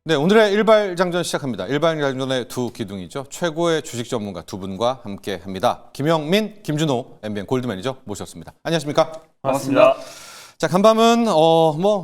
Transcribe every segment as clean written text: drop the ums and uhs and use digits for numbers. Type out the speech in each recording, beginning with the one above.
네, 오늘의 일발장전 시작합니다. 일발장전의 두 기둥이죠. 최고의 주식 전문가 두 분과 함께합니다. 김영민, 김준호, MBN 골드매니저 모셨습니다. 안녕하십니까? 반갑습니다. 자, 간밤은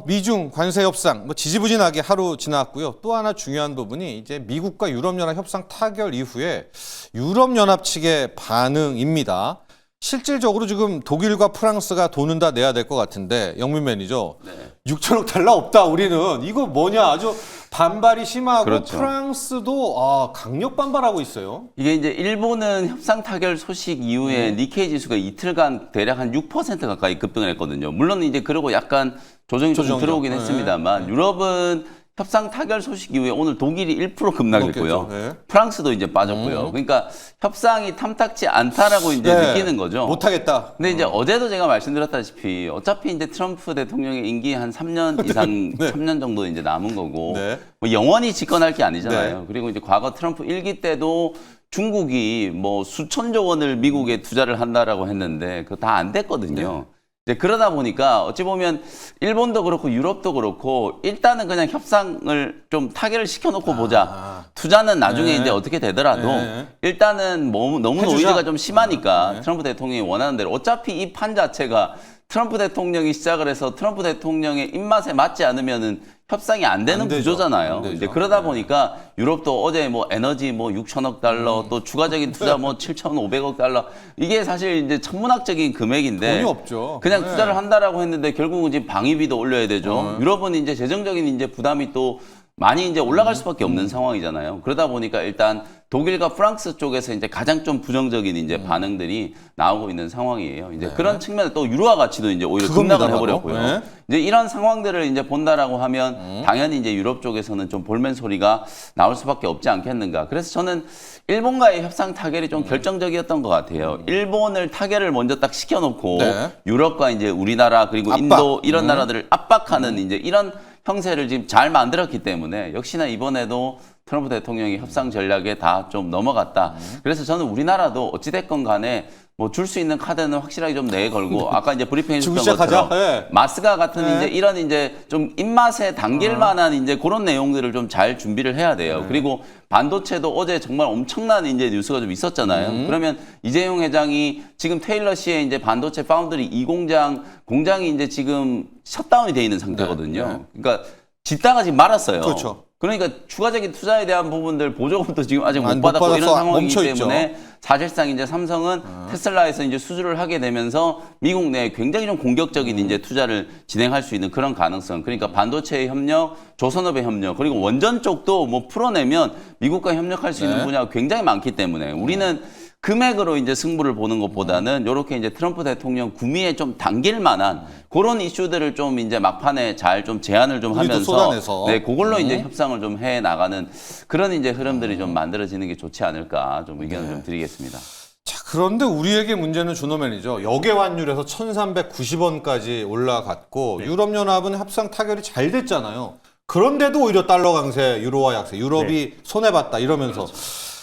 미중 관세 협상 지지부진하게 하루 지났고요. 또 하나 중요한 부분이 이제 미국과 유럽연합 협상 타결 이후에 유럽연합 측의 반응입니다. 실질적으로 지금 독일과 프랑스가 돈은 다 내야 될 것 같은데 영민 매니저, 네. 6천억 달러 없다 우리는. 이거 뭐냐, 아주 반발이 심하고 그렇죠. 프랑스도 강력 반발하고 있어요. 이게 이제 일본은 협상 타결 소식 이후에 니케이 지수가 이틀간 대략 한 6% 가까이 급등을 했거든요. 물론 이제 그러고 약간 조정이 좀 조정이죠. 들어오긴 네. 했습니다만 유럽은 협상 타결 소식 이후에 오늘 독일이 1% 급락했고요. 네. 프랑스도 이제 빠졌고요. 그러니까 협상이 탐탁치 않다라고 이제 네. 느끼는 거죠. 못하겠다. 근데 이제 어제도 제가 말씀드렸다시피 어차피 이제 트럼프 대통령의 임기 한 3년 이상, 네. 3년 정도 이제 남은 거고 네. 뭐 영원히 집권할 게 아니잖아요. 네. 그리고 이제 과거 트럼프 1기 때도 중국이 뭐 수천조 원을 미국에 투자를 한다라고 했는데 그거 다 안 됐거든요. 이제 그러다 보니까 어찌 보면 일본도 그렇고 유럽도 그렇고 일단은 그냥 협상을 좀 타결을 시켜놓고 보자. 투자는 나중에 네. 이제 어떻게 되더라도 네. 일단은 너무 해주자. 노이즈가 좀 심하니까 네. 트럼프 대통령이 원하는 대로 어차피 이 판 자체가 트럼프 대통령이 시작을 해서 트럼프 대통령의 입맛에 맞지 않으면은 협상이 안 되는 안 되죠. 구조잖아요. 안 되죠. 이제 그러다 네. 보니까 유럽도 어제 뭐 에너지 뭐 6천억 달러 또 추가적인 투자 뭐 7,500억 달러 이게 사실 이제 천문학적인 금액인데 돈이 없죠. 그냥 네. 투자를 한다라고 했는데 결국은 이제 방위비도 올려야 되죠. 유럽은 이제 재정적인 이제 부담이 또 많이 이제 올라갈 수밖에 없는 상황이잖아요. 그러다 보니까 일단 독일과 프랑스 쪽에서 이제 가장 좀 부정적인 이제 반응들이 나오고 있는 상황이에요. 이제 그런 측면에 또 유로화 가치도 이제 오히려 그겁니다, 급락을 바로. 해버렸고요. 네. 이제 이런 상황들을 이제 본다라고 하면 당연히 이제 유럽 쪽에서는 좀 볼멘 소리가 나올 수밖에 없지 않겠는가. 그래서 저는 일본과의 협상 타결이 좀 결정적이었던 것 같아요. 일본을 타결을 먼저 딱 시켜놓고 네. 유럽과 이제 우리나라 그리고 압박. 인도 이런 나라들을 압박하는 이제 이런 형세를 지금 잘 만들었기 때문에 역시나 이번에도 트럼프 대통령이 협상 전략에 다 좀 넘어갔다. 그래서 저는 우리나라도 어찌됐건 간에 뭐 줄 수 있는 카드는 확실하게 좀 내걸고 아까 이제 브리핑해 지금 주셨던 시작하자. 것처럼 네. 마스가 같은 네. 이제 이런 이제 좀 입맛에 당길 만한 이제 그런 내용들을 좀 잘 준비를 해야 돼요. 그리고 반도체도 어제 정말 엄청난 이제 뉴스가 좀 있었잖아요. 그러면 이재용 회장이 지금 테일러시의 이제 반도체 파운드리 2공장이 이제 지금 셧다운이 돼 있는 상태거든요. 네. 그러니까 짓다가 지금 말았어요. 그렇죠. 그러니까 추가적인 투자에 대한 부분들 보조금도 지금 아직 못 못 받았고 이런 받아서 상황이기 멈춰있죠. 때문에 사실상 이제 삼성은 테슬라에서 이제 수주를 하게 되면서 미국 내에 굉장히 좀 공격적인 이제 투자를 진행할 수 있는 그런 가능성. 그러니까 반도체의 협력, 조선업의 협력, 그리고 원전 쪽도 뭐 풀어내면 미국과 협력할 수 있는 네. 분야가 굉장히 많기 때문에 우리는 금액으로 이제 승부를 보는 것보다는 이렇게 이제 트럼프 대통령 구미에 좀 당길 만한 그런 이슈들을 좀 이제 막판에 잘 좀 제안을 좀 우리도 하면서 쏟아내서. 네, 그걸로 이제 협상을 좀 해 나가는 그런 이제 흐름들이 좀 만들어지는 게 좋지 않을까 좀 의견을 좀 드리겠습니다. 자, 그런데 우리에게 문제는 준호맨이죠. 역외 환율에서 1,390원까지 올라갔고 유럽연합은 협상 타결이 잘 됐잖아요. 그런데도 오히려 달러 강세, 유로화 약세, 유럽이 손해봤다 이러면서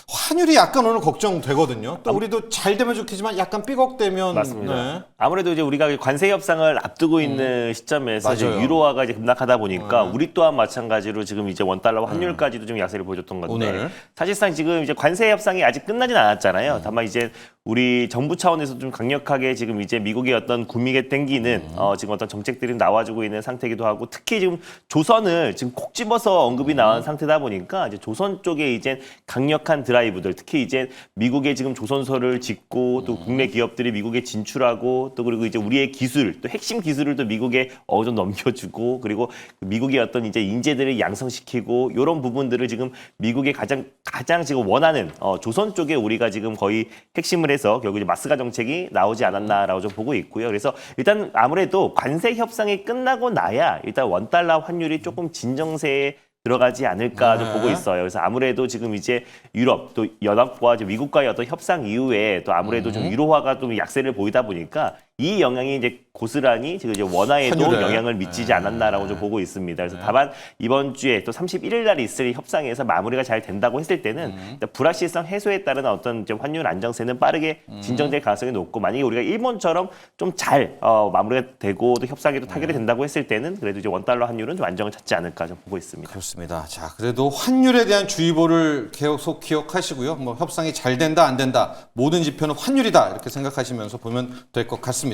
환율이 약간 오늘 걱정되거든요. 또 우리도 잘 되면 좋겠지만 약간 삐걱대면 맞습니다. 네. 아무래도 이제 우리가 관세 협상을 앞두고 있는 시점에서 이제 맞아요. 유로화가 이제 급락하다 보니까 우리 또한 마찬가지로 지금 이제 원달러와 환율까지도 좀 약세를 보여줬던 건데 오늘. 사실상 지금 이제 관세 협상이 아직 끝나진 않았잖아요. 다만 이제 우리 정부 차원에서 좀 강력하게 지금 이제 미국의 어떤 구미에 땡기는 지금 어떤 정책들이 나와주고 있는 상태이기도 하고 특히 지금 조선을 지금 콕 집어서 언급이 나온 상태다 보니까 이제 조선 쪽에 이제 강력한 드라이브들 특히 이제 미국의 지금 조선소를 짓고 또 국내 기업들이 미국에 진출하고 또 그리고 이제 우리의 기술 또 핵심 기술을 또 미국에 좀 넘겨주고 그리고 미국의 어떤 이제 인재들을 양성시키고 이런 부분들을 지금 미국의 가장 지금 원하는 조선 쪽에 우리가 지금 거의 핵심을 해서 결국 이제 마스가 정책이 나오지 않았나라고 좀 보고 있고요. 그래서 일단 아무래도 관세 협상이 끝나고 나야 일단 원달러 환율이 조금 진정세에 들어가지 않을까 좀 보고 있어요. 그래서 아무래도 지금 이제 유럽 또 연합과 이제 미국과의 어떤 협상 이후에 또 아무래도 좀 유로화가 좀 약세를 보이다 보니까 이 영향이 이제 고스란히 지금 이제 원화에도 환율에. 영향을 미치지 않았나라고 좀 보고 있습니다. 그래서 다만 이번 주에 또 31일 날 있을 협상에서 마무리가 잘 된다고 했을 때는 일단 불확실성 해소에 따른 어떤 이제 환율 안정세는 빠르게 진정될 가능성이 높고, 만약에 우리가 일본처럼 좀 잘 마무리가 되고 또 협상에도 타결이 된다고 했을 때는 그래도 이제 원달러 환율은 좀 안정을 찾지 않을까 좀 보고 있습니다. 그렇습니다. 자, 그래도 환율에 대한 주의보를 계속 기억하시고요. 뭐 협상이 잘 된다 안 된다 모든 지표는 환율이다 이렇게 생각하시면서 보면 될 것 같습니다.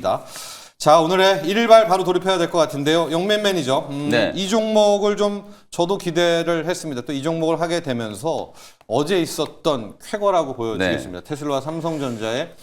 자, 오늘의 일발 바로 돌입해야 될 것 같은데요. 영맨 매니저, 네. 이 종목을 좀 저도 기대를 했습니다. 또 이 종목을 하게 되면서 어제 있었던 쾌거라고 보여지겠습니다. 테슬라와 삼성전자의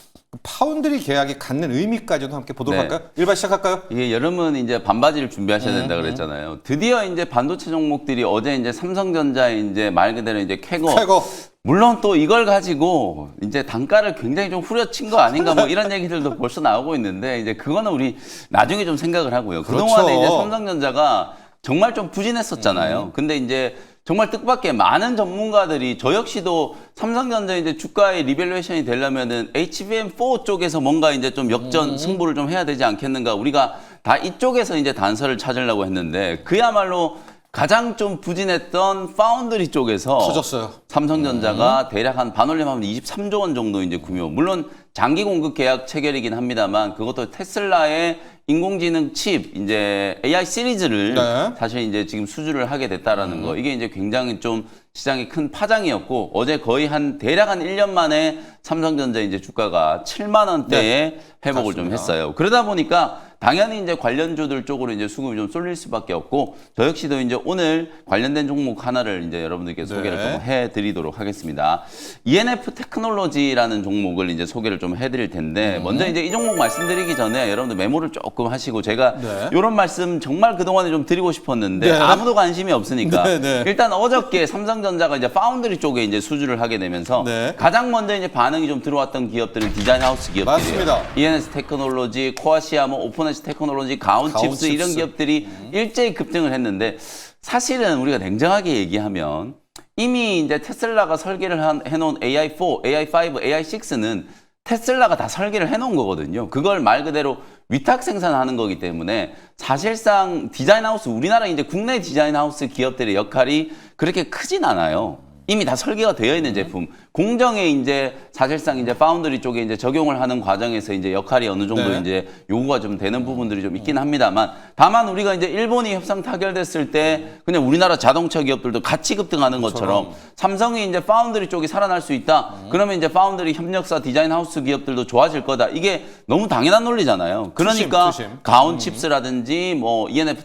파운드리 계약이 갖는 의미까지도 함께 보도록 네. 할까요? 일발 시작할까요? 이게 여름은 이제 반바지를 준비하셔야 된다 그랬잖아요. 드디어 이제 반도체 종목들이 어제 이제 삼성전자의 이제 말 그대로 이제 쾌거. 물론 또 이걸 가지고 이제 단가를 굉장히 좀 후려친 거 아닌가 뭐 이런 얘기들도 벌써 나오고 있는데, 이제 그거는 우리 나중에 좀 생각을 하고요. 그동안에 그렇죠. 이제 삼성전자가 정말 좀 부진했었잖아요. 근데 이제 정말 뜻밖의 많은 전문가들이, 저 역시도 삼성전자 이제 주가의 리밸류에이션이 되려면은 HBM4 쪽에서 뭔가 이제 좀 역전 승부를 좀 해야 되지 않겠는가. 우리가 다 이쪽에서 이제 단서를 찾으려고 했는데, 그야말로 가장 좀 부진했던 파운드리 쪽에서 터졌어요. 삼성전자가 대략 한 반올림하면 23조 원 정도 이제 규모. 물론 장기 공급 계약 체결이긴 합니다만, 그것도 테슬라의 인공지능 칩 이제 AI 시리즈를 네. 사실 이제 지금 수주를 하게 됐다라는 거. 이게 이제 굉장히 좀 시장에 큰 파장이었고, 어제 거의 대략 한 1년 만에 삼성전자 이제 주가가 7만 원대에 회복을 좀 맞습니다. 했어요. 그러다 보니까 당연히 이제 관련주들 쪽으로 이제 수급이 좀 쏠릴 수밖에 없고, 저 역시도 이제 오늘 관련된 종목 하나를 이제 여러분들께 소개를 좀 해드리도록 하겠습니다. ENF 테크놀로지라는 종목을 이제 소개를 좀 해드릴 텐데, 먼저 이제 이 종목 말씀드리기 전에 여러분들 메모를 조금 하시고, 제가 이런 말씀 정말 그동안에 좀 드리고 싶었는데 아무도 관심이 없으니까 일단 어저께 삼성전자가 이제 파운드리 쪽에 이제 수주를 하게 되면서 가장 먼저 이제 반응이 좀 들어왔던 기업들은 디자인 하우스 기업들이에요. 맞습니다. ENS 테크놀로지, 코아시아, 뭐 오픈에지 테크놀로지, 가온칩스 이런 기업들이 일제히 급등을 했는데, 사실은 우리가 냉정하게 얘기하면 이미 이제 테슬라가 설계를 해놓은 AI4, AI5, AI6는 테슬라가 다 설계를 해놓은 거거든요. 그걸 말 그대로 위탁 생산하는 거기 때문에 사실상 디자인 하우스, 우리나라 이제 국내 디자인 하우스 기업들의 역할이 그렇게 크진 않아요. 이미 다 설계가 되어 있는 제품. 공정에 이제 사실상 이제 파운드리 쪽에 이제 적용을 하는 과정에서 이제 역할이 어느 정도 이제 요구가 좀 되는 부분들이 좀 있긴 합니다만, 다만 우리가 이제 일본이 협상 타결됐을 때 그냥 우리나라 자동차 기업들도 같이 급등하는 것처럼 삼성이 이제 파운드리 쪽이 살아날 수 있다. 그러면 이제 파운드리 협력사 디자인 하우스 기업들도 좋아질 거다. 이게 너무 당연한 논리잖아요. 그러니까 가온 칩스라든지 뭐 ENF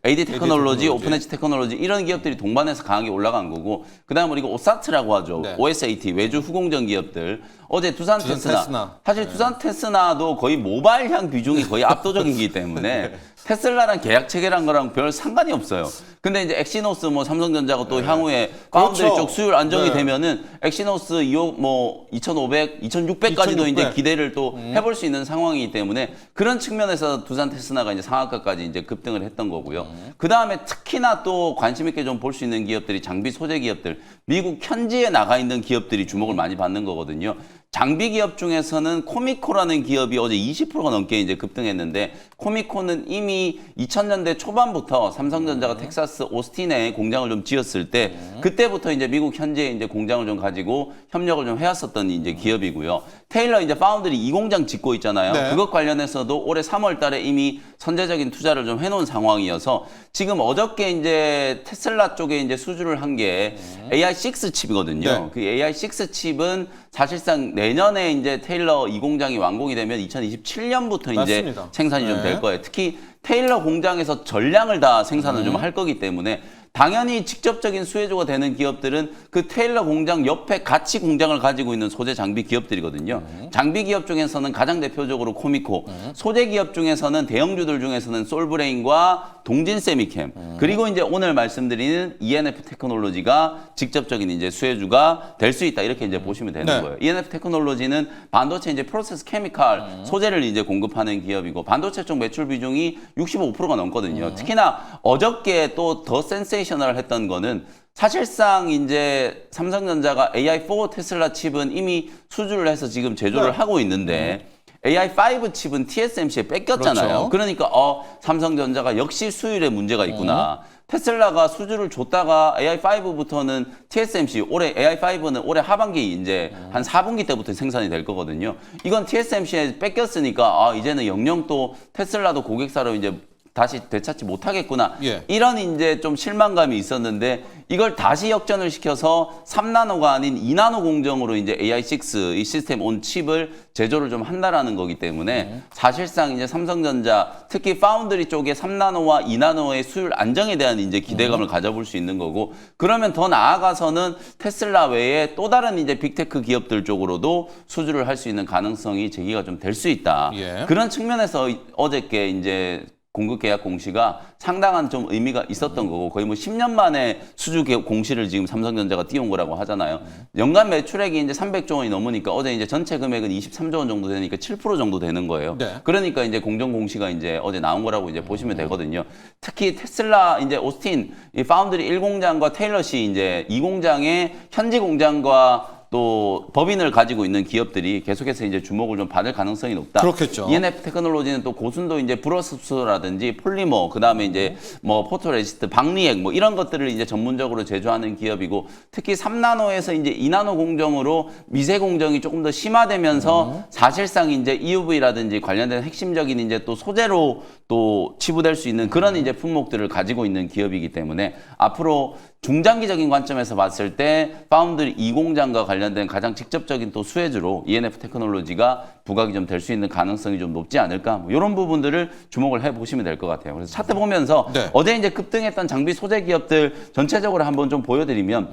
AD 테크놀로지, 오픈에지 테크놀로지 이런 기업들이 동반해서 강하게 올라간 거고, 그다음 우리가 오사트라고 하죠. OSAT 외주 후공정 기업들. 어제 두산 테스나. 사실 두산 테스나도 거의 모바일향 비중이 거의 압도적이기 때문에 테슬라랑 계약 체결한 거랑 별 상관이 없어요. 근데 이제 엑시노스 뭐 삼성전자가 또 향후에 파운드리 쪽 수율 안정이 되면은 엑시노스 2500, 2600까지도 이제 기대를 또 해볼 수 있는 상황이기 때문에, 그런 측면에서 두산 테스나가 이제 상한가까지 이제 급등을 했던 거고요. 그 다음에 특히나 또 관심 있게 좀 볼 수 있는 기업들이 장비 소재 기업들, 미국 현지에 나가 있는 기업들이 주목을 많이 받는 거거든요. 장비 기업 중에서는 코미코라는 기업이 어제 20%가 넘게 이제 급등했는데, 코미코는 이미 2000년대 초반부터 삼성전자가 텍사스 오스틴에 공장을 좀 지었을 때, 그때부터 이제 미국 현지에 이제 공장을 좀 가지고 협력을 좀 해왔었던 이제 기업이고요. 테일러 이제 파운드리 2공장 짓고 있잖아요. 그것 관련해서도 올해 3월 달에 이미 선제적인 투자를 좀 해놓은 상황이어서, 지금 어저께 이제 테슬라 쪽에 이제 수주를 한 게 AI6 칩이거든요. 그 AI6 칩은 사실상 내년에 이제 테일러 2공장이 완공이 되면 2027년부터 이제 생산이 좀 될 거예요. 특히 테일러 공장에서 전량을 다 생산을 좀 할 거기 때문에, 당연히 직접적인 수혜주가 되는 기업들은 그 테일러 공장 옆에 같이 공장을 가지고 있는 소재 장비 기업들이거든요. 장비 기업 중에서는 가장 대표적으로 코미코, 소재 기업 중에서는 대형주들 중에서는 솔브레인과 동진 세미캠, 그리고 이제 오늘 말씀드리는 ENF 테크놀로지가 직접적인 이제 수혜주가 될 수 있다, 이렇게 이제 보시면 되는 거예요. ENF 테크놀로지는 반도체 이제 프로세스 케미칼 소재를 이제 공급하는 기업이고, 반도체 쪽 매출 비중이 65%가 넘거든요. 특히나 어저께 또 더 센세이셔널 했던 거는, 사실상 이제 삼성전자가 AI4 테슬라 칩은 이미 수주를 해서 지금 제조를 하고 있는데, AI5 칩은 TSMC에 뺏겼잖아요. 그렇죠. 그러니까 삼성전자가 역시 수율에 문제가 있구나. 테슬라가 수주를 줬다가 AI5부터는 TSMC 올해 AI5는 올해 하반기 이제 한 4분기 때부터 생산이 될 거거든요. 이건 TSMC에 뺏겼으니까 이제는 영영 또 테슬라도 고객사로 이제 다시 되찾지 못하겠구나. 예. 이런 이제 좀 실망감이 있었는데 이걸 다시 역전을 시켜서 3나노가 아닌 2나노 공정으로 이제 AI6 이 시스템 온 칩을 제조를 좀 한다라는 거기 때문에 사실상 이제 삼성전자 특히 파운드리 쪽에 3나노와 2나노의 수율 안정에 대한 이제 기대감을 가져볼 수 있는 거고 그러면 더 나아가서는 테슬라 외에 또 다른 이제 빅테크 기업들 쪽으로도 수주를 할 수 있는 가능성이 제기가 좀 될 수 있다. 예. 그런 측면에서 어저께 이제 공급 계약 공시가 상당한 좀 의미가 있었던 거고 거의 뭐 10년 만에 수주 공시를 지금 삼성전자가 띄운 거라고 하잖아요. 연간 매출액이 이제 300조 원이 넘으니까 어제 이제 전체 금액은 23조 원 정도 되니까 7% 정도 되는 거예요. 네. 그러니까 이제 공정 공시가 이제 어제 나온 거라고 이제 보시면 되거든요. 특히 테슬라 이제 오스틴 이 파운드리 1공장과 테일러시 이제 2공장의 현지 공장과 또 법인을 가지고 있는 기업들이 계속해서 이제 주목을 좀 받을 가능성이 높다. 그렇겠죠. ENF 테크놀로지는 또 고순도 이제 브로스라든지 폴리머, 그다음에 이제 뭐 포토레지스트, 박리액 뭐 이런 것들을 이제 전문적으로 제조하는 기업이고 특히 3나노에서 이제 2나노 공정으로 미세 공정이 조금 더 심화되면서 사실상 이제 EUV라든지 관련된 핵심적인 이제 또 소재로 또 치부될 수 있는 그런 이제 품목들을 가지고 있는 기업이기 때문에 앞으로 중장기적인 관점에서 봤을 때 파운드리 2공장과 관련된 가장 직접적인 또 수혜주로 ENF 테크놀로지가 부각이 좀 될 수 있는 가능성이 좀 높지 않을까 뭐 이런 부분들을 주목을 해보시면 될 것 같아요. 그래서 차트 보면서 네. 어제 이제 급등했던 장비 소재 기업들 전체적으로 한번 좀 보여드리면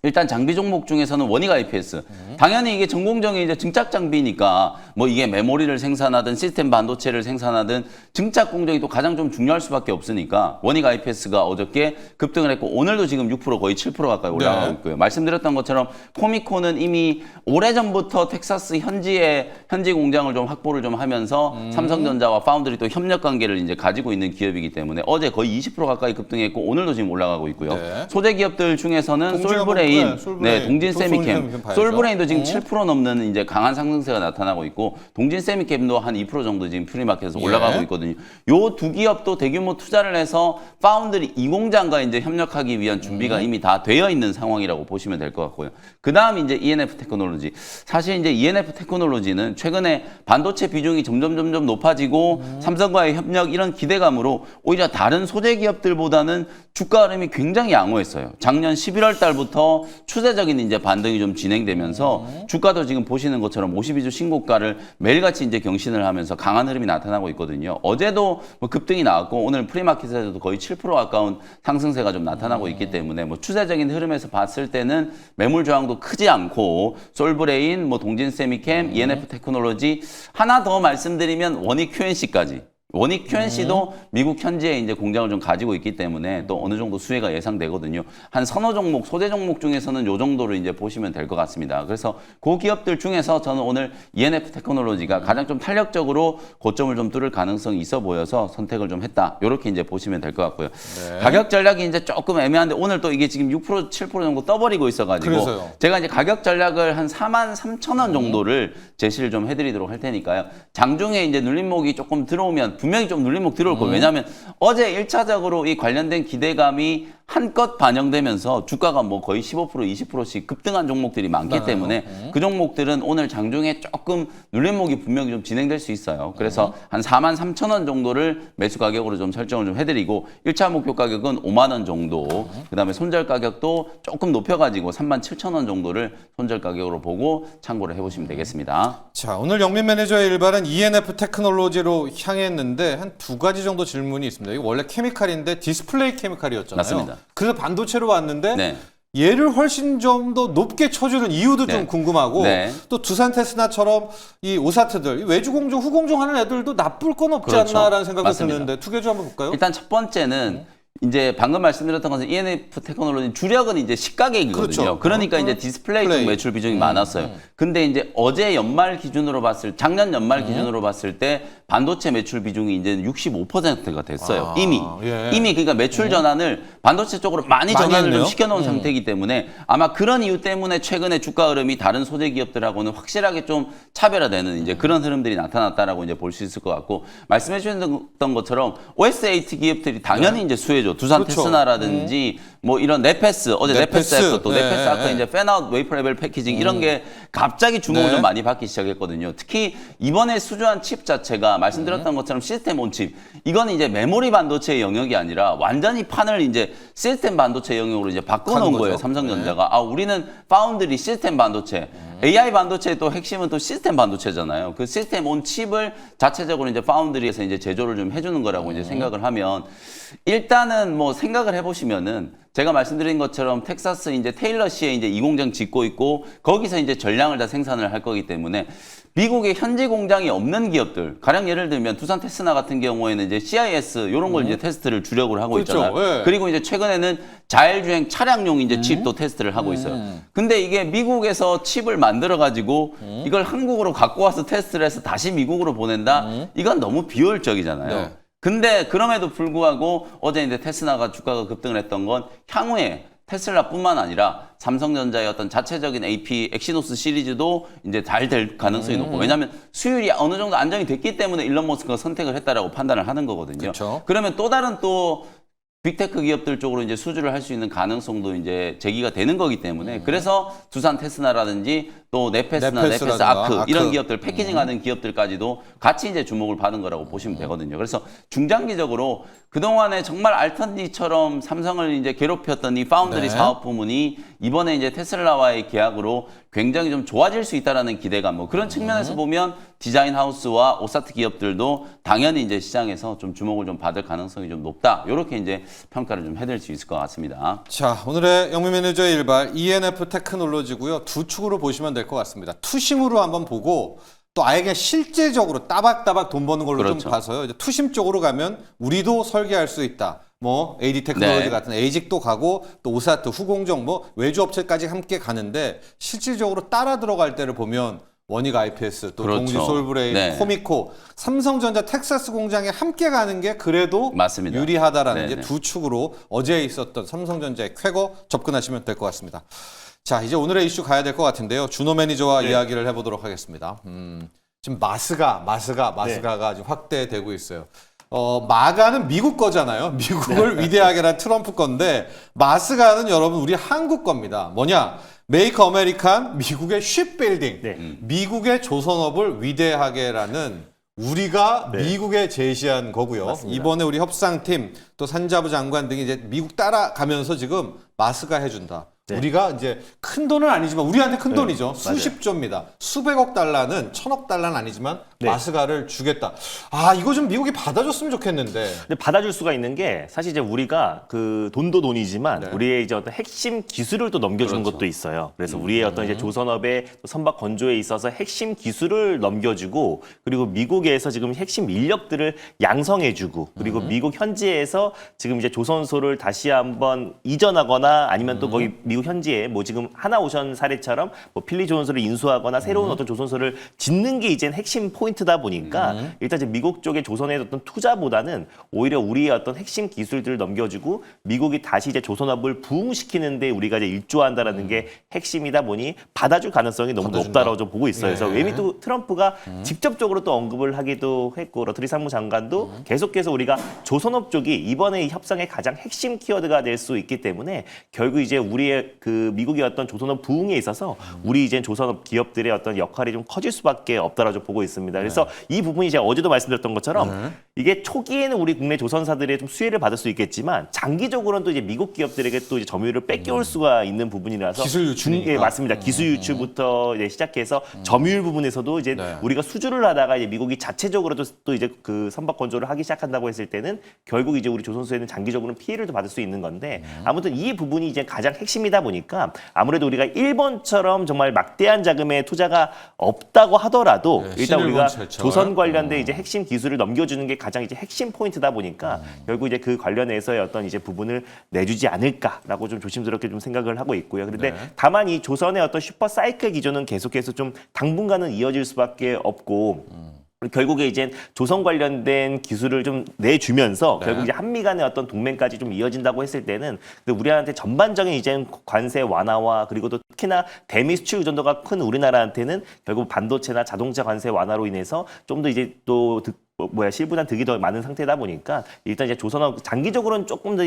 일단 장비 종목 중에서는 원익 IPS. 당연히 이게 전공정이 이제 증착 장비니까 뭐 이게 메모리를 생산하든 시스템 반도체를 생산하든 증착 공정이 또 가장 좀 중요할 수밖에 없으니까 원익 IPS가 어저께 급등을 했고 오늘도 지금 6% 거의 7% 가까이 올라가고 네. 있고요. 말씀드렸던 것처럼 코미콘은 이미 오래전부터 텍사스 현지 공장을 좀 확보를 좀 하면서 삼성전자와 파운드리 또 협력 관계를 이제 가지고 있는 기업이기 때문에 어제 거의 20% 가까이 급등했고 오늘도 지금 올라가고 있고요. 네. 소재 기업들 중에서는 동지가 솔브레인, 네, 솔브레인. 네, 동진 또 세미캠, 솔브레인 봐야죠. 솔브레인도 지금 7% 넘는 이제 강한 상승세가 나타나고 있고 동진 세미캠도 한 2% 정도 지금 프리마켓에서 예. 올라가고 있거든요. 요 두 기업도 대규모 투자를 해서 파운드리 2공장과 이제 협력하기 위한 준비가 이미 다 되어 있는 상황이라고 보시면 될 것 같고요. 그 다음 이제 ENF 테크놀로지. 사실 이제 ENF 테크놀로지는 최근에 반도체 비중이 점점 높아지고 삼성과의 협력 이런 기대감으로 오히려 다른 소재 기업들보다는 주가 흐름이 굉장히 양호했어요. 작년 11월 달부터 추세적인 이제 반등이 좀 진행되면서 주가도 지금 보시는 것처럼 52주 신고가를 매일같이 이제 경신을 하면서 강한 흐름이 나타나고 있거든요. 어제도 뭐 급등이 나왔고 오늘 프리마켓에서도 거의 7% 가까운 상승세가 좀 나타나고 있기 때문에 뭐 추세적인 흐름에서 봤을 때는 매물 저항도 크지 않고 솔브레인, 뭐 동진 세미캠, ENF 테크놀로지 하나 더 말씀드리면 원익 QNC까지. 원익 QNC도 미국 현지에 이제 공장을 좀 가지고 있기 때문에 또 어느 정도 수혜가 예상되거든요. 한 서너 종목, 소재 종목 중에서는 요 정도로 이제 보시면 될 것 같습니다. 그래서 그 기업들 중에서 저는 오늘 ENF 테크놀로지가 가장 좀 탄력적으로 고점을 좀 뚫을 가능성이 있어 보여서 선택을 좀 했다. 이렇게 이제 보시면 될 것 같고요. 네. 가격 전략이 이제 조금 애매한데 오늘 또 이게 지금 6%, 7% 정도 떠버리고 있어가지고 그래서요. 제가 이제 가격 전략을 한 43,000원 정도를 제시를 좀 해드리도록 할 테니까요. 장중에 이제 눌림목이 조금 들어오면 분명히 좀 눌림목 들어올 거예요. 왜냐하면 어제 1차적으로 이 관련된 기대감이 한껏 반영되면서 주가가 뭐 거의 15%, 20%씩 급등한 종목들이 많기 때문에 그 종목들은 오늘 장중에 조금 눌림목이 분명히 좀 진행될 수 있어요. 그래서 한 43,000원 정도를 매수 가격으로 좀 설정을 좀 해드리고 1차 목표 가격은 5만 원 정도, 그다음에 손절 가격도 조금 높여가지고 37,000원 정도를 손절 가격으로 보고 참고를 해보시면 되겠습니다. 자, 오늘 영민 매니저의 일발은 ENF 테크놀로지로 향했는데 한 두 가지 정도 질문이 있습니다. 이거 원래 케미칼인데 디스플레이 케미칼이었잖아요. 맞습니다. 그래서 반도체로 왔는데 네. 얘를 훨씬 좀 더 높게 쳐주는 이유도 좀 네. 궁금하고 네. 또 두산 테스나처럼 이 오사트들 외주 공정, 후공정 하는 애들도 나쁠 건 없지 그렇죠. 않나라는 생각도 맞습니다. 드는데 투개주 한번 볼까요? 일단 첫 번째는 이제 방금 말씀드렸던 것은 ENF 테크놀로지 주력은 이제 시가격이거든요. 그렇죠. 그러니까 이제 디스플레이 쪽 매출 비중이 많았어요. 근데 이제 어제 연말 기준으로 작년 연말 기준으로 봤을 때 반도체 매출 비중이 이제 65%가 됐어요. 이미 그러니까 매출 전환을 반도체 쪽으로 많이 전환을 좀 시켜놓은 상태이기 때문에 아마 그런 이유 때문에 최근에 주가 흐름이 다른 소재 기업들하고는 확실하게 좀 차별화되는 이제 그런 흐름들이 나타났다라고 이제 볼 수 있을 것 같고 말씀해 주셨던 것처럼 OSAT 기업들이 당연히 이제 수혜죠. 두산 그렇죠. 테스나라든지 뭐 이런 네페스 어제 네페스 했고 또 네페스 아까 이제 팬아웃 웨이퍼 레벨 패키징 이런 게 갑자기 주목을 좀 많이 받기 시작했거든요. 특히 이번에 수주한 칩 자체가 말씀드렸던 것처럼 시스템 온 칩 이건 이제 메모리 반도체의 영역이 아니라 완전히 판을 이제 시스템 반도체 영역으로 이제 바꿔놓은 거예요. 삼성전자가 아 우리는 파운드리 시스템 반도체 AI 반도체의 또 핵심은 또 시스템 반도체잖아요. 그 시스템 온 칩을 자체적으로 이제 파운드리에서 이제 제조를 좀 해주는 거라고 이제 생각을 하면 일단은 뭐 생각을 해보시면은 제가 말씀드린 것처럼 텍사스 이제 테일러시에 이제 이 공장 짓고 있고 거기서 이제 전량을 다 생산을 할 거기 때문에 미국의 현지 공장이 없는 기업들 가령 예를 들면 두산 테스나 같은 경우에는 이제 CIS 이런 걸 이제 테스트를 주력으로 하고 그렇죠. 있잖아요. 그리고 이제 최근에는 자율주행 차량용 이제 칩도 테스트를 하고 있어요. 근데 이게 미국에서 칩을 만들어 가지고 이걸 한국으로 갖고 와서 테스트를 해서 다시 미국으로 보낸다? 이건 너무 비효율적이잖아요. 근데 그럼에도 불구하고 어제 이제 테스나가 주가가 급등을 했던 건 향후에 테슬라뿐만 아니라 삼성전자의 어떤 자체적인 AP 엑시노스 시리즈도 이제 잘 될 가능성이 높고 왜냐하면 수율이 어느 정도 안정이 됐기 때문에 일론 머스크가 선택을 했다라고 판단을 하는 거거든요. 그렇죠. 그러면 또 다른 또 빅테크 기업들 쪽으로 이제 수주를 할 수 있는 가능성도 이제 제기가 되는 거기 때문에 그래서 두산 테스나라든지 또 네페스 아크 이런 기업들 패키징하는 기업들까지도 같이 이제 주목을 받은 거라고 보시면 되거든요. 그래서 중장기적으로 그동안에 정말 알턴니처럼 삼성을 이제 괴롭혔던 이 파운드리 사업 부문이 이번에 이제 테슬라와의 계약으로 굉장히 좀 좋아질 수 있다라는 기대감 뭐 그런 측면에서 보면 디자인 하우스와 오사트 기업들도 당연히 이제 시장에서 좀 주목을 좀 받을 가능성이 좀 높다. 이렇게 이제 평가를 좀 해드릴 수 있을 것 같습니다. 자, 오늘의 영미 매니저의 일발 ENF 테크놀로지고요. 두 축으로 보시면 될 것 같습니다. 투심으로 한번 보고 또 아예 그냥 실제적으로 따박따박 돈 버는 걸로 그렇죠. 좀 봐서요. 이제 투심 쪽으로 가면 우리도 설계할 수 있다. 뭐 AD 테크놀로지 같은 에이직도 가고 또 오사트, 후공정 뭐 외주 업체까지 함께 가는데 실질적으로 따라 들어갈 때를 보면 원익 IPS, 또 그렇죠. 동지 솔브레인, 코미코, 삼성전자 텍사스 공장에 함께 가는 게 그래도 맞습니다. 유리하다라는 이제 두 축으로 어제 있었던 삼성전자의 쾌거 접근하시면 될 것 같습니다. 자, 이제 오늘의 이슈 가야 될 것 같은데요. 준호 매니저와 이야기를 해보도록 하겠습니다. 지금 마스가가 지금 확대되고 있어요. 마가는 미국 거잖아요. 미국을 위대하게 한 트럼프 건데 마스가는 여러분 우리 한국 겁니다. 뭐냐? 메이크 아메리칸 미국의 쉽빌딩. 미국의 조선업을 위대하게라는 우리가 미국에 제시한 거고요. 맞습니다. 이번에 우리 협상팀 또 산자부 장관 등이 이제 미국 따라가면서 지금 마스가 해준다. 우리가 이제 큰 돈은 아니지만 우리한테 큰 돈이죠. 수십조입니다. 수백억 달러는 천억 달러는 아니지만 마스가를 주겠다. 아, 이거 좀 미국이 받아줬으면 좋겠는데. 근데 받아줄 수가 있는 게 사실 이제 우리가 그 돈도 돈이지만 우리의 이제 어떤 핵심 기술을 또 넘겨주는 것도 있어요. 그래서 우리의 어떤 이제 조선업의 선박 건조에 있어서 핵심 기술을 넘겨주고 그리고 미국에서 지금 핵심 인력들을 양성해주고 그리고 미국 현지에서 지금 이제 조선소를 다시 한번 이전하거나 아니면 또 거기 미국 현지에 뭐 지금 하나오션 사례처럼 뭐 필리 조선소를 인수하거나 새로운 어떤 조선소를 짓는 게 이제 핵심 포인트다 보니까 일단 이제 미국 쪽의 조선의 어떤 투자보다는 오히려 우리의 어떤 핵심 기술들을 넘겨주고 미국이 다시 이제 조선업을 부흥시키는데 우리가 이제 일조한다라는 게 핵심이다 보니 받아줄 가능성이 너무 높다라고 좀 보고 있어요. 그래서 이미 또 트럼프가 직접적으로 또 언급을 하기도 했고 러트리 상무장관도 계속해서 우리가 조선업 쪽이 이번에 이 협상의 가장 핵심 키워드가 될 수 있기 때문에 결국 이제 우리의 그 미국의 어떤 조선업 부흥에 있어서 우리 이제 조선업 기업들의 어떤 역할이 좀 커질 수밖에 없다라고 좀 보고 있습니다. 그래서 이 부분이 제가 어제도 말씀드렸던 것처럼 이게 초기에는 우리 국내 조선사들의 좀 수혜를 받을 수 있겠지만 장기적으로는 또 이제 미국 기업들에게 또 이제 점유율을 뺏겨올 수가 있는 부분이라서 기술 유출이니까. 예, 맞습니다. 기술 유출부터 이제 시작해서 점유율 부분에서도 이제 우리가 수주를 하다가 이제 미국이 자체적으로도 또 이제 그 선박 건조를 하기 시작한다고 했을 때는 결국 이제 우리 조선소에는 장기적으로는 피해를 또 받을 수 있는 건데 아무튼 이 부분이 이제 가장 핵심이다 상황이다 보니까 아무래도 우리가 일본처럼 정말 막대한 자금의 투자가 없다고 하더라도 네, 일단 우리가 신일본 조선 관련된 이제 핵심 기술을 넘겨주는 게 가장 이제 핵심 포인트다 보니까 결국 이제 그 관련해서의 어떤 이제 부분을 내주지 않을까라고 좀 조심스럽게 좀 생각을 하고 있고요. 그런데 네. 다만 이 조선의 어떤 슈퍼 사이클 기조는 계속해서 좀 당분간은 이어질 수밖에 없고 결국에 이제 조선 관련된 기술을 좀 내주면서 네. 결국 이제 한미 간의 어떤 동맹까지 좀 이어진다고 했을 때는 근데 우리한테 전반적인 이제 관세 완화와 그리고 또 특히나 대미 수출 의존도가 큰 우리나라한테는 결국 반도체나 자동차 관세 완화로 인해서 좀 더 이제 또 실부단 득이 더 많은 상태다 보니까 일단 이제 조선하고 장기적으로는 조금 더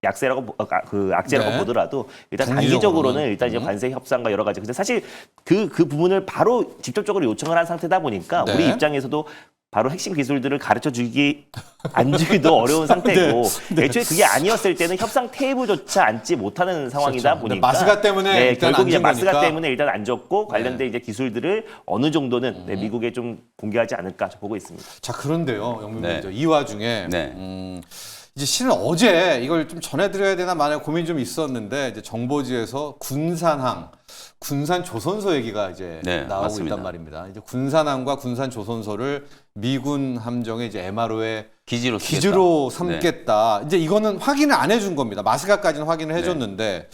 악재라고 네. 보더라도 일단 단기적으로는. 단기적으로는 일단 이제 관세 협상과 여러 가지. 근데 사실 그 부분을 바로 직접적으로 요청을 한 상태다 보니까 네. 우리 입장에서도 바로 핵심 기술들을 가르쳐 주기 안 주기도 어려운 상태고 애초에 그게 아니었을 때는 협상 테이블조차 앉지 못하는 상황이다 그렇죠. 근데 보니까 마스가 때문에 일단 결국 이제 앉은 마스가 거니까. 때문에 일단 안 줬고 관련된 이제 기술들을 어느 정도는 미국에 좀 공개하지 않을까 보고 있습니다. 자, 그런데요, 영민 네. 기자. 이 와중에 네. 이제 실은 어제 이걸 좀 전해드려야 되나 마나 고민이 좀 있었는데 이제 정보지에서 군산항, 군산 조선소 얘기가 이제 네, 나오고 맞습니다. 있단 말입니다. 이제 군산항과 군산 조선소를 미군 함정의 이제 MRO의 기지로 쓰겠다. 기지로 네. 삼겠다. 이제 이거는 확인을 안 해준 겁니다. 마스카까지는 확인을 해줬는데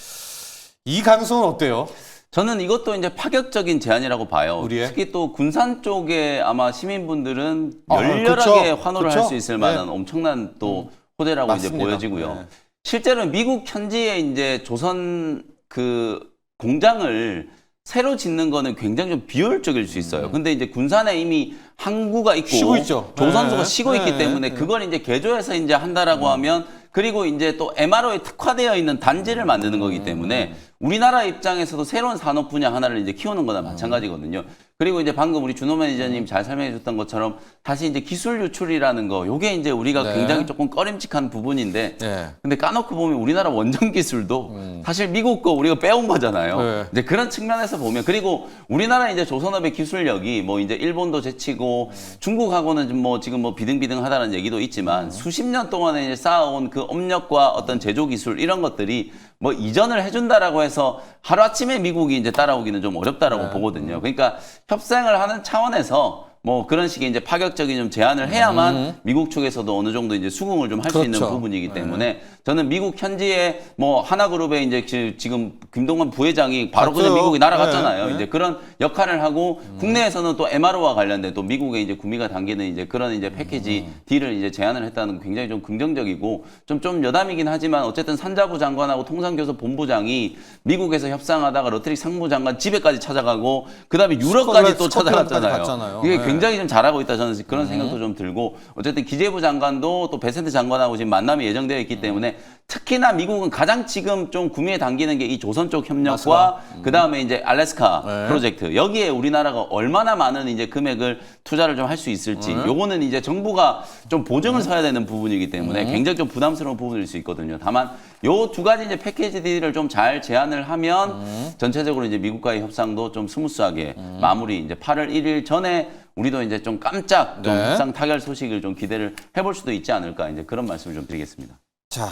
이 가능성은 어때요? 저는 이것도 이제 파격적인 제안이라고 봐요. 우리의? 특히 또 군산 쪽에 아마 시민분들은 아, 열렬하게 그쵸. 환호를 할 그쵸. 수 있을 만한 엄청난 또 호재라고 이제 맞습니다. 보여지고요. 네. 실제로 미국 현지에 이제 조선 그 공장을 새로 짓는 거는 굉장히 좀 비효율적일 수 있어요. 근데 이제 군산에 이미 항구가 있고 쉬고 있죠. 조선소가 네. 쉬고 있기 네. 때문에 네. 그걸 이제 개조해서 이제 한다라고 하면 그리고 이제 또 MRO에 특화되어 있는 단지를 만드는 거기 때문에 우리나라 입장에서도 새로운 산업 분야 하나를 이제 키우는 거나 마찬가지거든요. 그리고 이제 방금 우리 준호 매니저님 잘 설명해 줬던 것처럼 다시 이제 기술 유출이라는 거 요게 이제 우리가 네. 굉장히 조금 꺼림칙한 부분인데 네. 근데 까놓고 보면 우리나라 원전 기술도 사실 미국 거 우리가 빼온 거잖아요. 네. 이제 그런 측면에서 보면 그리고 우리나라 이제 조선업의 기술력이 뭐 이제 일본도 제치고 중국하고는 좀 뭐 지금 뭐 비등비등하다는 얘기도 있지만 수십 년 동안에 이제 쌓아온 그 업력과 어떤 제조 기술 이런 것들이 뭐 이전을 해준다라고 해서 하루아침에 미국이 이제 따라오기는 좀 어렵다라고 보거든요. 그러니까 협상을 하는 차원에서 뭐 그런 식의 이제 파격적인 좀 제안을 해야만 미국 측에서도 어느 정도 이제 수긍을 좀 할 수 있는 그렇죠. 부분이기 때문에 저는 미국 현지에 뭐 하나그룹의 이제 지금 김동관 부회장이 바로 그냥 갔죠. 미국에 날아갔잖아요. 네. 이제 그런 역할을 하고 국내에서는 또 MRO와 관련된 또 미국의 이제 구미가 당기는 이제 그런 이제 패키지 딜을 이제 제안을 했다는 건 굉장히 좀 긍정적이고 좀 여담이긴 하지만 어쨌든 산자부 장관하고 통상교섭 본부장이 미국에서 협상하다가 러트릭 상무장관 집에까지 찾아가고 그다음에 유럽까지 또 스코틀랜드까지 찾아갔잖아요. 갔잖아요. 이게 네. 굉장히 좀 잘하고 있다 저는 그런 생각도 좀 들고 어쨌든 기재부 장관도 또 베센트 장관하고 지금 만남이 예정되어 있기 때문에 특히나 미국은 가장 지금 좀 구미에 당기는 게 이 조선 쪽 협력과 그다음에 이제 알래스카 네. 프로젝트 여기에 우리나라가 얼마나 많은 이제 금액을 투자를 좀 할 수 있을지 요거는 이제 정부가 좀 보증을 서야 되는 부분이기 때문에 굉장히 좀 부담스러운 부분일 수 있거든요. 다만 요 두 가지 이제 패키지 딜을 좀 잘 제안을 하면 전체적으로 이제 미국과의 협상도 좀 스무스하게 마무리 이제 8월 1일 전에 우리도 이제 좀 깜짝 좀 네. 협상 타결 소식을 좀 기대를 해볼 수도 있지 않을까 이제 그런 말씀을 좀 드리겠습니다. 자,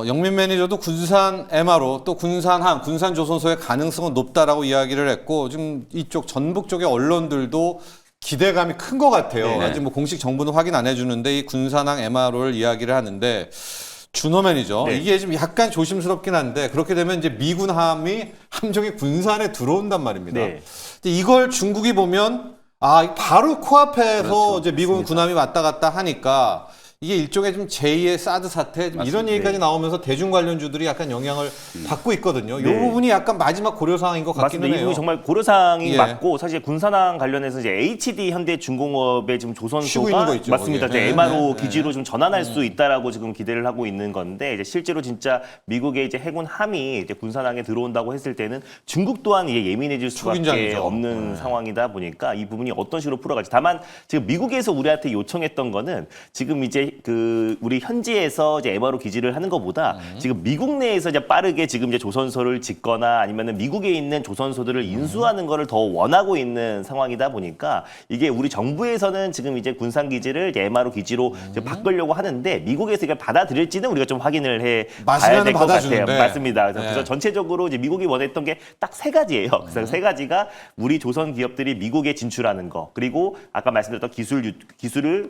영민 매니저도 군산 MRO 또 군산항, 군산조선소의 가능성은 높다라고 이야기를 했고 지금 이쪽 전북 쪽의 언론들도 기대감이 큰 것 같아요. 네. 아직 뭐 공식 정부는 확인 안 해주는데 이 군산항 MRO를 이야기를 하는데 준호 매니저 네. 이게 지금 약간 조심스럽긴 한데 그렇게 되면 이제 미군 함정이 군산에 들어온단 말입니다. 네. 근데 이걸 중국이 보면 바로 코앞에서 그렇죠. 이제 미군 군함이 왔다 갔다 하니까 이게 일종의 좀 제2의 사드 사태 좀 이런 맞습니다. 얘기까지 나오면서 대중 관련주들이 약간 영향을 받고 있거든요. 이 네. 부분이 약간 마지막 고려 사항인 것 같기는 맞습니다. 이 해요. 부분이 정말 고려사항이 예. 맞고 사실 군산항 관련해서 이제 HD 현대중공업의 지금 쉬고 있는 조선소가 거 있죠, 맞습니다. 거기에. 이제 네, MRO 네, 기지로 좀 전환할 수 있다라고 지금 기대를 하고 있는 건데 이제 실제로 진짜 미국의 이제 해군함이 이제 군산항에 들어온다고 했을 때는 중국 또한 이제 예민해질 수밖에 초긴장이죠. 없는 상황이다 보니까 이 부분이 어떤 식으로 풀어갈지. 다만 지금 미국에서 우리한테 요청했던 거는 지금 이제 우리 현지에서 이제 MRO 기지를 하는 것보다 지금 미국 내에서 이제 빠르게 지금 이제 조선소를 짓거나 아니면은 미국에 있는 조선소들을 인수하는 거를 더 원하고 있는 상황이다 보니까 이게 우리 정부에서는 지금 이제 군산 기지를 이제 MRO 기지로 이제 바꾸려고 하는데 미국에서 이걸 받아들일지는 우리가 좀 확인을 해 봐야 될 것 같아요. 받아주는데. 맞습니다. 그래서 전체적으로 이제 미국이 원했던 게 딱 세 가지예요. 그래서 세 가지가 우리 조선 기업들이 미국에 진출하는 거, 그리고 아까 말씀드렸던 기술을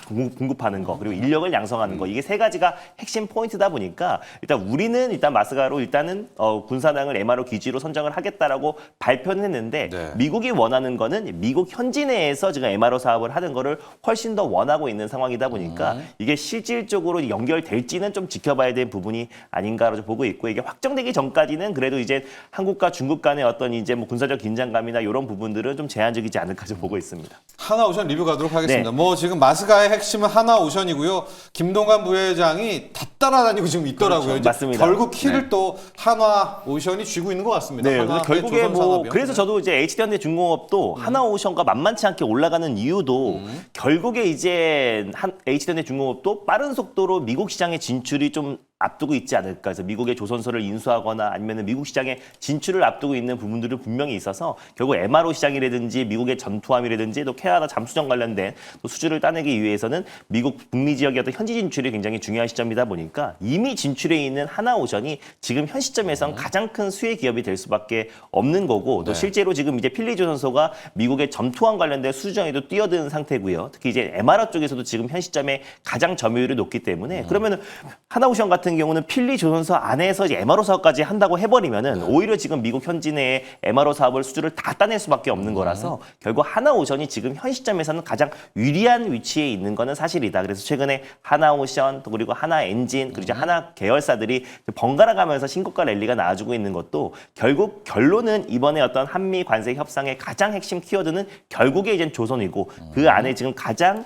공급하는 거, 그리고 인력을 양성하는 거, 이게 세 가지가 핵심 포인트다 보니까 일단 우리는 일단 마스가로 일단은 군산항을 MRO 기지로 선정을 하겠다라고 발표는 했는데 네. 미국이 원하는 거는 미국 현지 내에서 지금 MRO 사업을 하는 거를 훨씬 더 원하고 있는 상황이다 보니까 이게 실질적으로 연결될지는 좀 지켜봐야 될 부분이 아닌가로 좀 보고 있고, 이게 확정되기 전까지는 그래도 이제 한국과 중국 간의 어떤 이제 뭐 군사적 긴장감이나 이런 부분들은 좀 제한적이지 않을까 좀 보고 있습니다. 하나오션 리뷰 가도록 하겠습니다. 네. 뭐 지금 마스가의 핵심은 하나오션이고요. 김동관 부회장이 다 따라다니고 지금 있더라고요. 그렇죠. 이제 맞습니다. 결국 키를 또 한화오션이 쥐고 있는 것 같습니다. 네, 그래서 한화의 결국에 뭐 조선산업이요. 그래서 저도 이제 HD현대중공업도 하나오션과 만만치 않게 올라가는 이유도 결국에 이제 HD현대중공업도 빠른 속도로 미국 시장에 진출이 좀 앞두고 있지 않을까. 그래서 미국의 조선소를 인수하거나 아니면 미국 시장에 진출을 앞두고 있는 부분들이 분명히 있어서 결국 MRO 시장이라든지 미국의 전투함이라든지 또 캐나다 잠수정 관련된 또 수주를 따내기 위해서는 미국 북미 지역의 어떤 현지 진출이 굉장히 중요한 시점이다 보니까 이미 진출해 있는 하나오션이 지금 현 시점에선 가장 큰 수혜 기업이 될 수밖에 없는 거고, 또 실제로 지금 이제 필리조선소가 미국의 전투함 관련된 수주정에도 뛰어든 상태고요. 특히 이제 MRO 쪽에서도 지금 현 시점에 가장 점유율이 높기 때문에 그러면은 하나오션 같은 경우는 필리조선소 안에서 이제 MRO 사업까지 한다고 해버리면은 오히려 지금 미국 현지 내에 MRO 사업을 수주를 다 따낼 수밖에 없는 거라서 결국 하나오션이 지금 현 시점에서는 가장 유리한 위치에 있는 거는 사실이다. 그래서 최근에 하나오션 또 그리고 하나엔진 그리고 이제 하나 계열사들이 번갈아 가면서 신고가 랠리가 나와주고 있는 것도 결국 결론은 이번에 어떤 한미 관세 협상의 가장 핵심 키워드는 결국에 이제 조선이고 그 안에 지금 가장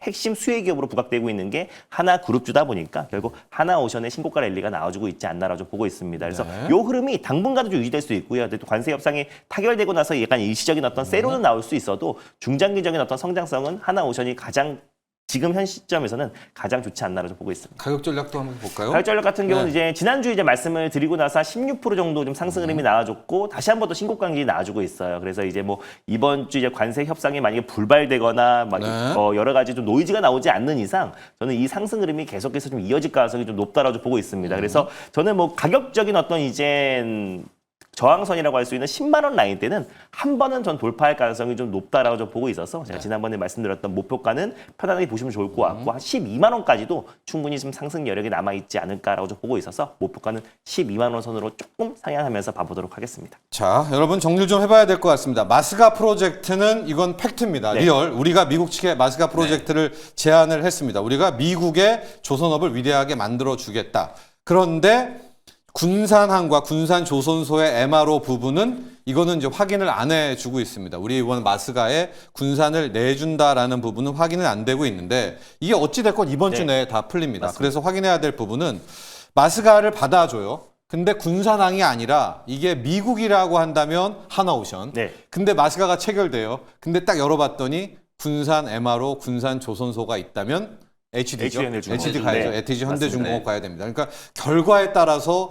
핵심 수혜 기업으로 부각되고 있는 게 하나그룹주다 보니까 결국 하나오션의 신고가 랠리가 나와주고 있지 않나라고 보고 있습니다. 그래서 요 흐름이 당분간도 좀 유지될 수 있고요. 근데 또 관세 협상이 타결되고 나서 약간 일시적인 어떤 세로는 나올 수 있어도 중장기적인 어떤 성장성은 하나오션이 가장 지금 현 시점에서는 가장 좋지 않나라고 보고 있습니다. 가격 전략도 한번 볼까요? 가격 전략 같은 경우는 이제 지난주에 이제 말씀을 드리고 나서 16% 정도 좀 상승 흐름이 나와줬고 다시 한 번 더 신고가 기이 나와주고 있어요. 그래서 이제 뭐 이번 주 이제 관세 협상이 만약에 불발되거나 막 여러 가지 좀 노이즈가 나오지 않는 이상 저는 이 상승 흐름이 계속해서 좀 이어질 가능성이 좀 높다라고 보고 있습니다. 그래서 저는 뭐 가격적인 어떤 이제 저항선이라고 할 수 있는 10만 원 라인 때는 한 번은 전 돌파할 가능성이 좀 높다라고 좀 보고 있어서 제가 지난번에 말씀드렸던 목표가는 편안하게 보시면 좋을 것 같고 한 12만 원까지도 충분히 좀 상승 여력이 남아 있지 않을까라고 좀 보고 있어서 목표가는 12만 원 선으로 조금 상향하면서 봐보도록 하겠습니다. 자, 여러분 정리를 좀 해봐야 될 것 같습니다. 마스가 프로젝트는 이건 팩트입니다. 네. 리얼. 우리가 미국 측에 마스가 프로젝트를 제안을 했습니다. 우리가 미국의 조선업을 위대하게 만들어주겠다. 그런데 군산항과 군산조선소의 MRO 부분은 이거는 이제 확인을 안 해주고 있습니다. 우리 이번 마스가에 군산을 내준다라는 부분은 확인은 안 되고 있는데 이게 어찌됐건 이번 주 내에 다 풀립니다. 맞습니다. 그래서 확인해야 될 부분은 마스가를 받아줘요. 근데 군산항이 아니라 이게 미국이라고 한다면 하나오션. 네. 근데 마스가가 체결돼요. 근데 딱 열어봤더니 군산 MRO, 군산 조선소가 있다면 HD죠. HD 가야죠. 네. HD지 맞습니다. 현대중공업 가야 됩니다. 그러니까 결과에 따라서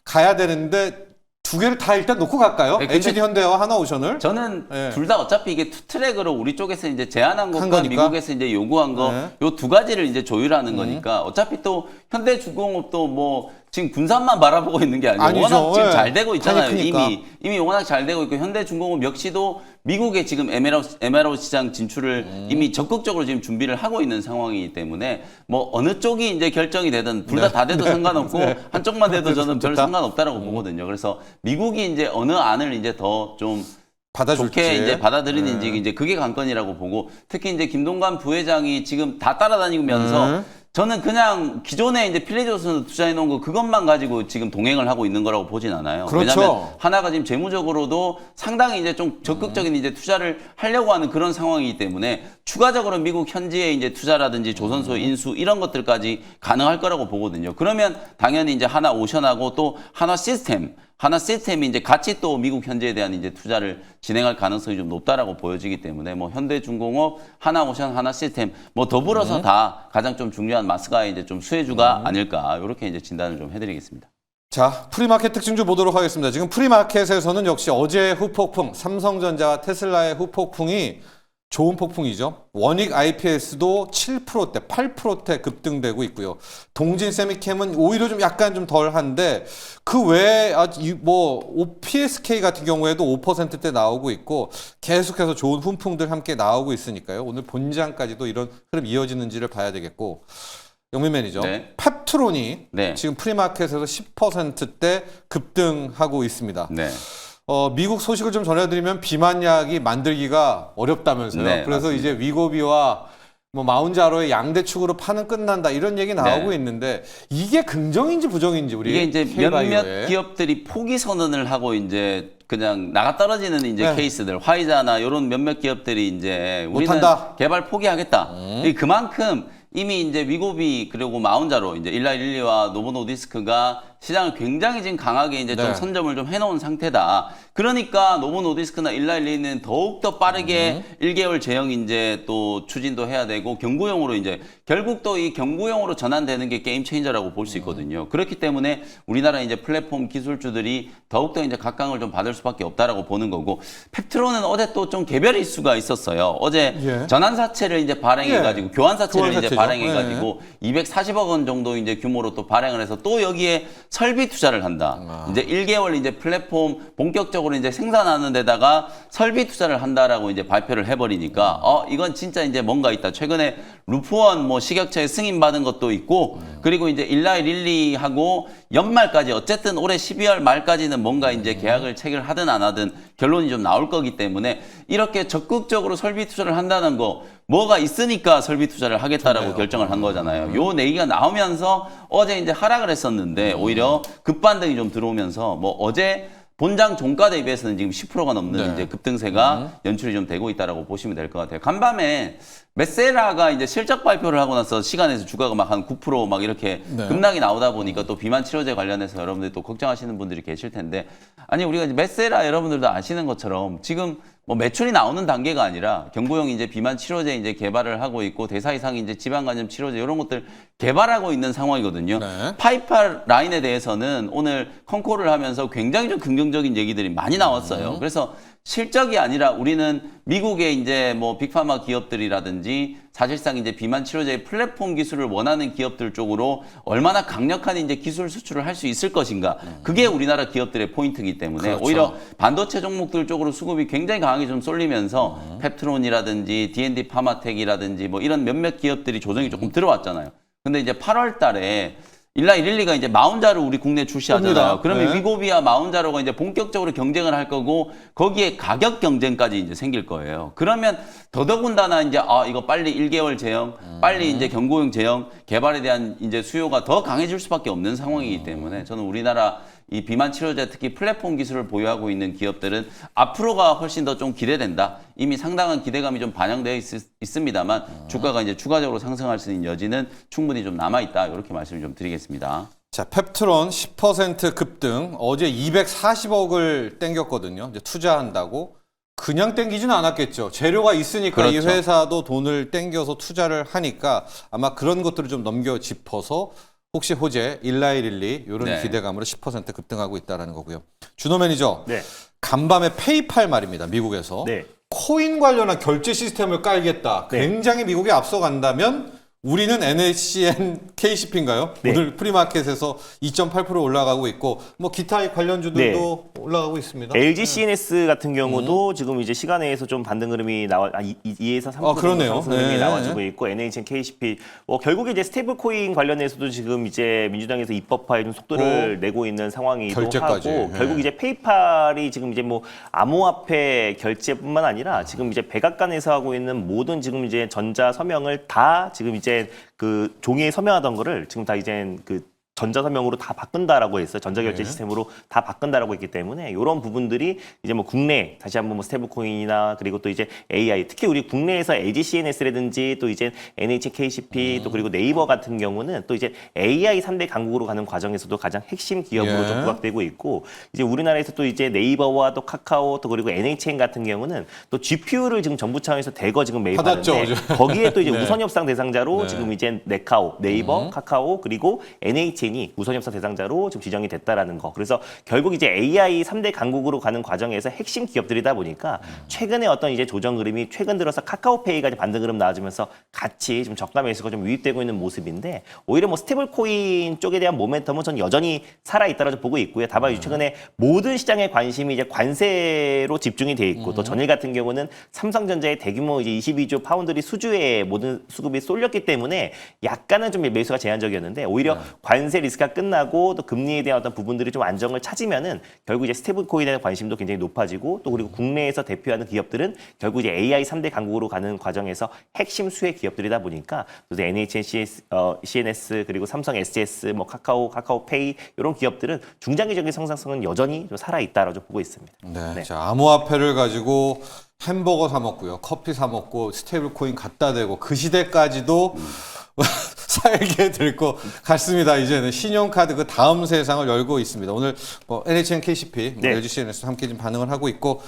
가야 되는데 두 개를 다 일단 놓고 갈까요? 네, 근데 HD 현대와 하나오션을. 저는 네. 둘 다 어차피 이게 투 트랙으로 우리 쪽에서 이제 제안한 것과 거니까? 미국에서 이제 요구한 거 네. 요 두 가지를 이제 조율하는 거니까 어차피 또 현대중공업도 뭐 지금 군산만 바라보고 있는 게 아니고 아니죠. 워낙 지금 네. 잘 되고 있잖아요. 판이 크니까. 이미 워낙 잘 되고 있고 현대중공업 역시도 미국에 지금 MRO 시장 진출을 이미 적극적으로 지금 준비를 하고 있는 상황이기 때문에 뭐 어느 쪽이 이제 결정이 되든 둘 다 돼도 상관없고 한쪽만 돼도 저는 별 상관없다라고 보거든요. 그래서 미국이 이제 어느 안을 이제 더 좀 받아줄지. 좋게 이제 받아들이는지 이제 그게 관건이라고 보고 특히 이제 김동관 부회장이 지금 다 따라다니면서 저는 그냥 기존에 이제 필리조선을 투자해 놓은 거 그것만 가지고 지금 동행을 하고 있는 거라고 보진 않아요. 그렇죠. 왜냐하면 하나가 지금 재무적으로도 상당히 이제 좀 적극적인 이제 투자를 하려고 하는 그런 상황이기 때문에 추가적으로 미국 현지에 이제 투자라든지 조선소 인수 이런 것들까지 가능할 거라고 보거든요. 그러면 당연히 이제 하나 오션하고 또 하나 시스템 하나 시스템이 이제 같이 또 미국 현지에 대한 이제 투자를 진행할 가능성이 좀 높다라고 보여지기 때문에 뭐 현대중공업, 하나오션, 하나시스템 뭐 더불어서 다 가장 좀 중요한 마스가의 이제 좀 수혜주가 아닐까 이렇게 이제 진단을 좀 해드리겠습니다. 자, 프리마켓 특징주 보도록 하겠습니다. 지금 프리마켓에서는 역시 어제의 후폭풍, 삼성전자와 테슬라의 후폭풍이 좋은 폭풍이죠. 원익 IPS도 7%대, 8%대 급등되고 있고요. 동진 세미캠은 오히려 좀 약간 좀 덜한데 그 외에 뭐 OPSK 같은 경우에도 5%대 나오고 있고 계속해서 좋은 훈풍들 함께 나오고 있으니까요. 오늘 본장까지도 이런 흐름 이어지는지를 봐야 되겠고. 영민 매니저, 네. 펩트론이 네. 지금 프리마켓에서 10%대 급등하고 있습니다. 네. 미국 소식을 좀 전해드리면 비만약이 만들기가 어렵다면서요. 네, 그래서 맞습니다. 이제 위고비와 뭐 마운자로의 양대축으로 파는 끝난다 이런 얘기 나오고 네. 있는데 이게 긍정인지 부정인지 우리 이게 이제 K바이오의. 몇몇 기업들이 포기 선언을 하고 이제 그냥 나가 떨어지는 이제 네. 케이스들, 화이자나 이런 몇몇 기업들이 이제 우리는 못한다. 개발 포기하겠다. 그만큼 이미 이제 위고비 그리고 마운자로 이제 일라일리와 노보노디스크가 시장을 굉장히 지금 강하게 이제 좀 네. 선점을 좀 해놓은 상태다. 그러니까 노보노디스크나 일라일리는 더욱더 빠르게 1개월 제형 이제 또 추진도 해야 되고 경구용으로 이제 결국 또 이 경구용으로 전환되는 게 게임 체인저라고 볼 수 있거든요. 그렇기 때문에 우리나라 이제 플랫폼 기술주들이 더욱더 이제 각광을 좀 받을 수밖에 없다라고 보는 거고 펩트론은 어제 또 좀 개별 이슈가 있었어요. 어제 예. 전환사채를 이제 발행해가지고 교환사채를 이제 교환사채죠. 발행해가지고 240억 원 정도 이제 규모로 또 발행을 해서 또 여기에 설비 투자를 한다. 이제 1개월 이제 플랫폼 본격적으로 이제 생산하는 데다가 설비 투자를 한다라고 이제 발표를 해버리니까 이건 진짜 이제 뭔가 있다. 최근에 루프원 뭐 식약처에 승인받은 것도 있고 그리고 이제 일라일릴리하고 연말까지 어쨌든 올해 12월 말까지는 뭔가 이제 계약을 체결하든 안 하든 결론이 좀 나올 거기 때문에 이렇게 적극적으로 설비 투자를 한다는 거 뭐가 있으니까 설비 투자를 하겠다라고 결정을 한 거잖아요. 요 얘기가 나오면서 어제 이제 하락을 했었는데 오히려 급반등이 좀 들어오면서 뭐 어제 본장 종가 대비해서는 지금 10%가 넘는 네. 이제 급등세가 연출이 좀 되고 있다라고 보시면 될 것 같아요. 간밤에 메세라가 이제 실적 발표를 하고 나서 시간에서 주가가 막 한 9% 막 이렇게 네. 급락이 나오다 보니까 또 비만 치료제 관련해서 여러분들이 또 걱정하시는 분들이 계실 텐데 아니 우리가 이제 메세라 여러분들도 아시는 것처럼 지금 뭐 매출이 나오는 단계가 아니라 경구용 이제 비만 치료제 이제 개발을 하고 있고 대사 이상 이제 지방간염 치료제 이런 것들 개발하고 있는 상황이거든요. 네. 파이팔 라인에 대해서는 오늘 컨콜을 하면서 굉장히 좀 긍정적인 얘기들이 많이 나왔어요. 그래서 실적이 아니라 우리는 미국의 이제 뭐 빅파마 기업들이라든지 사실상 이제 비만 치료제의 플랫폼 기술을 원하는 기업들 쪽으로 얼마나 강력한 이제 기술 수출을 할 수 있을 것인가. 그게 우리나라 기업들의 포인트이기 때문에 그렇죠. 오히려 반도체 종목들 쪽으로 수급이 굉장히 강하게 좀 쏠리면서 펩트론이라든지 D&D 파마텍이라든지 뭐 이런 몇몇 기업들이 조정이 조금 들어왔잖아요. 근데 이제 8월 달에 일라일릴리가 이제 마운자로 우리 국내 출시하잖아요. 옵니다. 그러면 네. 위고비와 마운자로가 이제 본격적으로 경쟁을 할 거고 거기에 가격 경쟁까지 이제 생길 거예요. 그러면 더더군다나 이제 이거 빨리 1개월 제형, 빨리 이제 경구용 제형 개발에 대한 이제 수요가 더 강해질 수밖에 없는 상황이기 때문에 저는 우리나라 이 비만 치료제 특히 플랫폼 기술을 보유하고 있는 기업들은 앞으로가 훨씬 더 좀 기대된다. 이미 상당한 기대감이 좀 반영되어 있습니다만 주가가 이제 추가적으로 상승할 수 있는 여지는 충분히 좀 남아 있다. 이렇게 말씀을 좀 드리겠습니다. 자, 펩트론 10% 급등. 어제 240억을 땡겼거든요. 이제 투자한다고. 그냥 땡기지는 않았겠죠. 재료가 있으니까 이 그렇죠. 회사도 돈을 땡겨서 투자를 하니까 아마 그런 것들을 좀 넘겨 짚어서 혹시 호재, 일라일릴리 이런 네. 기대감으로 10% 급등하고 있다는 거고요. 준호 매니저, 네. 간밤에 페이팔 말입니다. 미국에서. 네. 코인 관련한 결제 시스템을 깔겠다. 네. 굉장히 미국에 앞서간다면 우리는 NHN KCP인가요? 네. 오늘 프리마켓에서 2.8% 올라가고 있고 뭐 기타 관련주들도 올라가고 있습니다. LG CNS 같은 경우도 지금 이제 시간에서 좀 반등 흐름이 2에서 3% 그러네요. 상승 흐름이 네. 나와주고 있고 NHN KCP 결국에 이제 스테이블 코인 관련해서도 지금 이제 민주당에서 입법화에 좀 속도를 내고 있는 상황이기도 결제까지. 하고 네. 결국 이제 페이팔이 지금 이제 뭐 암호화폐 결제뿐만 아니라 지금 이제 백악관에서 하고 있는 모든 지금 이제 전자 서명을 다 지금 이제 그 종이에 서명하던 거를 지금 다 이제 그 전자서명으로 다 바꾼다라고 했어요. 전자결제 시스템으로 다 바꾼다라고 했기 때문에 이런 부분들이 이제 뭐 국내 다시 한번 뭐 스테이블코인이나 그리고 또 이제 AI 특히 우리 국내에서 LG CNS라든지 또 이제 NH KCP 또 그리고 네이버 같은 경우는 또 이제 AI 3대 강국으로 가는 과정에서도 가장 핵심 기업으로 좀 부각되고 있고 이제 우리나라에서 또 이제 네이버와 또 카카오 또 그리고 NHN 같은 경우는 또 GPU를 지금 정부 차원에서 대거 지금 매입하는데 받았죠, 거기에 또 이제 네. 우선 협상 대상자로 네. 지금 이제 네카오, 네이버, 카카오 그리고 NHN이 우선 협상 대상자로 지금 지정이 됐다라는 거. 그래서 결국 이제 AI 3대 강국으로 가는 과정에서 핵심 기업들이다 보니까 최근에 어떤 이제 조정 흐름이 최근 들어서 카카오페이가 이제 반등 흐름 나와주면서 같이 좀 저가 매수가 좀 유입되고 있는 모습인데 오히려 뭐 스테이블코인 쪽에 대한 모멘텀은 전 여전히 살아 있다라고 보고 있고요. 다만 최근에 모든 시장의 관심이 이제 관세로 집중이 돼 있고 또 전일 같은 경우는 삼성전자의 대규모 이제 22조 파운드리 수주에 모든 수급이 쏠렸기 때문에 약간은 좀 매수가 제한적이었는데 오히려 관세 리스크가 끝나고 또 금리에 대한 어떤 부분들이 좀 안정을 찾으면은 결국 이제 스테이블 코인에 대한 관심도 굉장히 높아지고 또 그리고 국내에서 대표하는 기업들은 결국 이제 AI 3대 강국으로 가는 과정에서 핵심 수혜 기업들이다 보니까 또 NHN, CNS 그리고 삼성 SGS, 뭐 카카오페이 이런 기업들은 중장기적인 성장성은 여전히 좀 살아 있다라고 보고 있습니다. 네. 네. 자, 암호화폐를 가지고 햄버거 사 먹고요. 커피 사 먹고 스테이블 코인 갖다 대고 그 시대까지도 살게 될 것 같습니다. 이제는 신용카드 그 다음 세상을 열고 있습니다. 오늘 뭐 NHN KCP, 네. LG CNS 함께 지금 반응을 하고 있고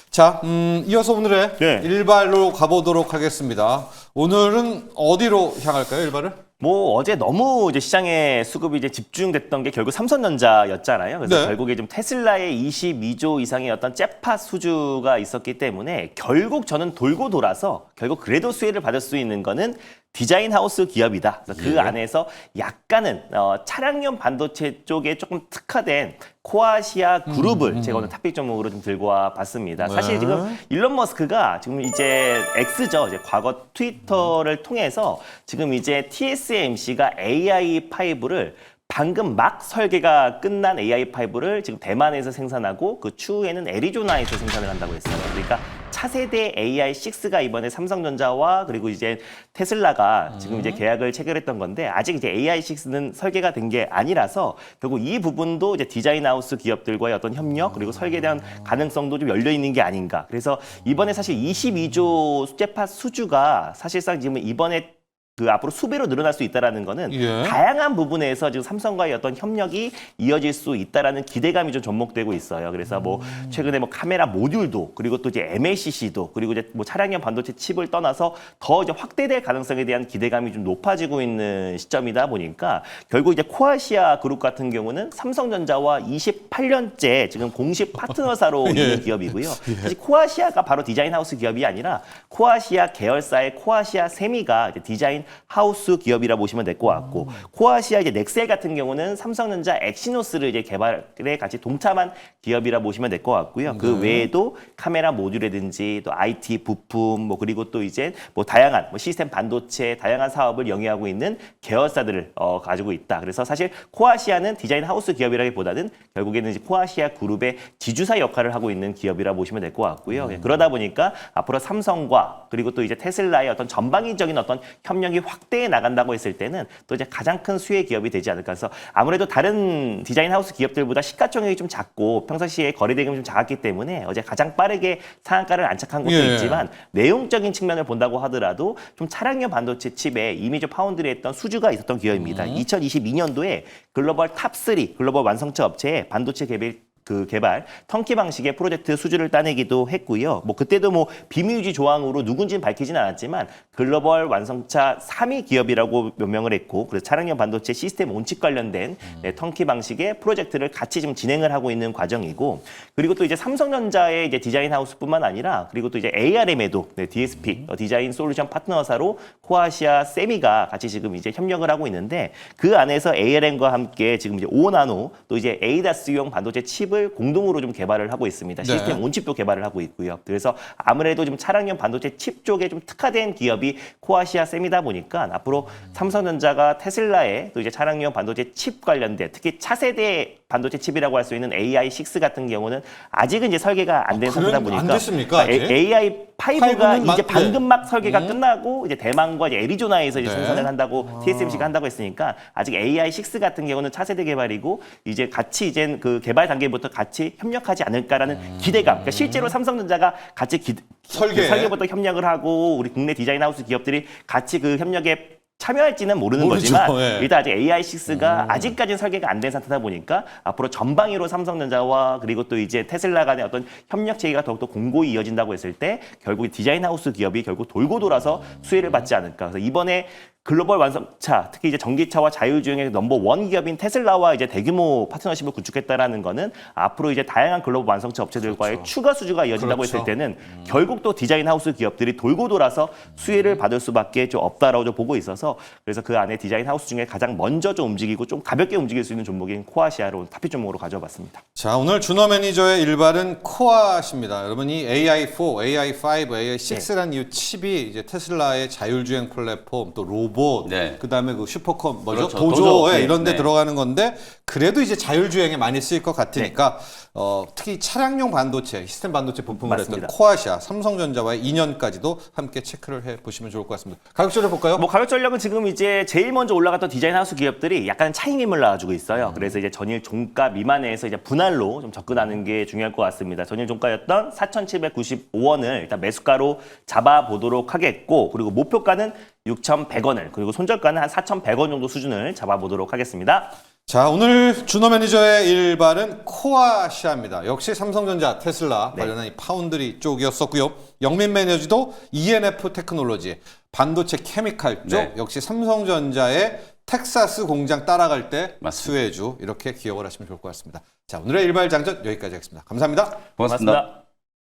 자, 이어서 오늘의 네. 일발로 가보도록 하겠습니다. 오늘은 어디로 향할까요, 일발을? 뭐 어제 너무 이제 시장에 수급이 이제 집중됐던 게 결국 삼성전자였잖아요. 그래서 네. 결국에 좀 테슬라의 22조 이상의 어떤 잭팟 수주가 있었기 때문에 결국 저는 돌고 돌아서 결국 그래도 수혜를 받을 수 있는 거는 디자인 하우스 기업이다. 그래서 그 안에서 약간은 차량용 반도체 쪽에 조금 특화된 코아시아 그룹을 제가 오늘 탑픽 종목으로 좀 들고 와 봤습니다. 사실 지금 일론 머스크가 지금 이제 X죠. 이제 과거 트위터를 통해서 지금 이제 TSMC가 AI5를 방금 막 설계가 끝난 AI5를 지금 대만에서 생산하고 그 추후에는 애리조나에서 생산을 한다고 했어요. 그러니까 차세대 AI6가 이번에 삼성전자와 그리고 이제 테슬라가 지금 이제 계약을 체결했던 건데 아직 이제 AI6는 설계가 된 게 아니라서 결국 이 부분도 이제 디자인 하우스 기업들과의 어떤 협력 그리고 설계에 대한 가능성도 좀 열려 있는 게 아닌가. 그래서 이번에 사실 22조 수제팟 수주가 사실상 지금 이번에 그 앞으로 수배로 늘어날 수 있다라는 거는 예. 다양한 부분에서 지금 삼성과의 어떤 협력이 이어질 수 있다라는 기대감이 좀 접목되고 있어요. 그래서 뭐 최근에 뭐 카메라 모듈도 그리고 또 이제 MLCC도 그리고 이제 뭐 차량용 반도체 칩을 떠나서 더 이제 확대될 가능성에 대한 기대감이 좀 높아지고 있는 시점이다 보니까 결국 이제 코아시아 그룹 같은 경우는 삼성전자와 28년째 지금 공식 파트너사로 있는 기업이고요. 사실 코아시아가 바로 디자인 하우스 기업이 아니라 코아시아 계열사의 코아시아 세미가 이제 디자인 하우스 기업이라 보시면 될 것 같고 코아시아 이제 넥셀 같은 경우는 삼성전자 엑시노스를 이제 개발에 같이 동참한 기업이라 보시면 될 것 같고요. 그 외에도 카메라 모듈이라든지 또 IT 부품 뭐 그리고 또 이제 뭐 다양한 뭐 시스템 반도체 다양한 사업을 영위하고 있는 계열사들을 가지고 있다. 그래서 사실 코아시아는 디자인 하우스 기업이라기보다는 결국에는 이제 코아시아 그룹의 지주사 역할을 하고 있는 기업이라 보시면 될 것 같고요. 그러다 보니까 앞으로 삼성과 그리고 또 이제 테슬라의 어떤 전방위적인 어떤 협력이 확대해 나간다고 했을 때는 또 이제 가장 큰 수혜 기업이 되지 않을까 해서 아무래도 다른 디자인 하우스 기업들보다 시가총액이 좀 작고 평상시에 거래대금이 좀 작았기 때문에 어제 가장 빠르게 상한가를 안착한 것도 있지만 내용적인 측면을 본다고 하더라도 좀 차량용 반도체 칩에 이미 좀 파운드를 했던 수주가 있었던 기업입니다. 2022년도에 글로벌 탑3 글로벌 완성차 업체에 반도체 개발 턴키 방식의 프로젝트 수주를 따내기도 했고요. 뭐 그때도 뭐 비밀유지 조항으로 누군지는 밝히진 않았지만 글로벌 완성차 3위 기업이라고 명명을 했고 그래서 차량용 반도체 시스템 온칩 관련된 턴키 방식의 프로젝트를 같이 지금 진행을 하고 있는 과정이고 그리고 또 이제 삼성전자의 이제 디자인 하우스뿐만 아니라 그리고 또 이제 ARM에도 DSP 디자인 솔루션 파트너사로 코아시아 세미가 같이 지금 이제 협력을 하고 있는데 그 안에서 ARM과 함께 지금 이제 5나노 또 이제 ADAS용 반도체 칩을 공동으로 좀 개발을 하고 있습니다. 시스템 온칩도 개발을 하고 있고요. 그래서 아무래도 좀 차량용 반도체 칩 쪽에 좀 특화된 기업이 코아시아 셈이다 보니까 앞으로 삼성전자가 테슬라의 또 이제 차량용 반도체 칩 관련된 특히 차세대 반도체 칩이라고 할 수 있는 AI6 같은 경우는 아직은 이제 설계가 안 된 상태다 보니까 안 됐습니까, 아직? AI5가 이제 네. 방금 막 설계가 끝나고 이제 대만과 이제 애리조나에서 이제 네. 생산을 한다고 TSMC가 한다고 했으니까 아직 AI6 같은 경우는 차세대 개발이고 이제 같이 이제 그 개발 단계부터 같이 협력하지 않을까라는 기대감. 그러니까 실제로 삼성전자가 같이 설계부터 협력을 하고 우리 국내 디자인 하우스 기업들이 같이 그 협력에 참여할지는 모르는 모르죠. 거지만 예. 일단 아직 AI6가 아직까지는 설계가 안 된 상태다 보니까 앞으로 전방위로 삼성전자와 그리고 또 이제 테슬라 간의 어떤 협력 체계가 더욱더 공고히 이어진다고 했을 때 결국 디자인 하우스 기업이 결국 돌고 돌아서 수혜를 받지 않을까. 그래서 이번에 글로벌 완성차, 특히 이제 전기차와 자율주행의 넘버원 기업인 테슬라와 이제 대규모 파트너십을 구축했다라는 거는 앞으로 이제 다양한 글로벌 완성차 업체들과의 추가 수주가 이어진다고 그렇죠. 했을 때는 결국 또 디자인 하우스 기업들이 돌고 돌아서 수혜를 받을 수밖에 좀 없다라고 좀 보고 있어서 그래서 그 안에 디자인 하우스 중에 가장 먼저 좀 움직이고 좀 가볍게 움직일 수 있는 종목인 코아시아로 타핏 종목으로 가져봤습니다. 자, 오늘 준호 매니저의 일발은 코아십니다. 여러분 이 AI4, AI5, AI6라는 이 칩이 이제 테슬라의 자율주행 플랫폼 또 로봇 네. 그다음에 그 슈퍼컴 뭐죠? 그렇죠. 도조 네. 이런 데 네. 들어가는 건데 그래도 이제 자율주행에 많이 쓰일 것 같으니까 특히 차량용 반도체, 시스템 반도체 부품을 맞습니다. 했던 코아시아, 삼성전자와의 인연까지도 함께 체크를 해 보시면 좋을 것 같습니다. 가격 조절 볼까요? 뭐 가격 전략은 지금 이제 제일 먼저 올라갔던 디자인 하우스 기업들이 약간 차익림을 나와주고 있어요. 그래서 이제 전일 종가 미만에서 이제 분할로 좀 접근하는 게 중요할 것 같습니다. 전일 종가였던 4,795원을 일단 매수가로 잡아보도록 하겠고 그리고 목표가는 6,100원을 그리고 손절가는 한 4,100원 정도 수준을 잡아보도록 하겠습니다. 자, 오늘 준호 매니저의 일발은 코아시아입니다. 역시 삼성전자, 테슬라 관련한 이 파운드리 쪽이었었고요. 영민 매니저도 ENF 테크놀로지, 반도체 케미칼 쪽 네. 역시 삼성전자의 텍사스 공장 따라갈 때 맞습니다. 수혜주 이렇게 기억을 하시면 좋을 것 같습니다. 자, 오늘의 일발 장전 여기까지 하겠습니다. 감사합니다. 고맙습니다.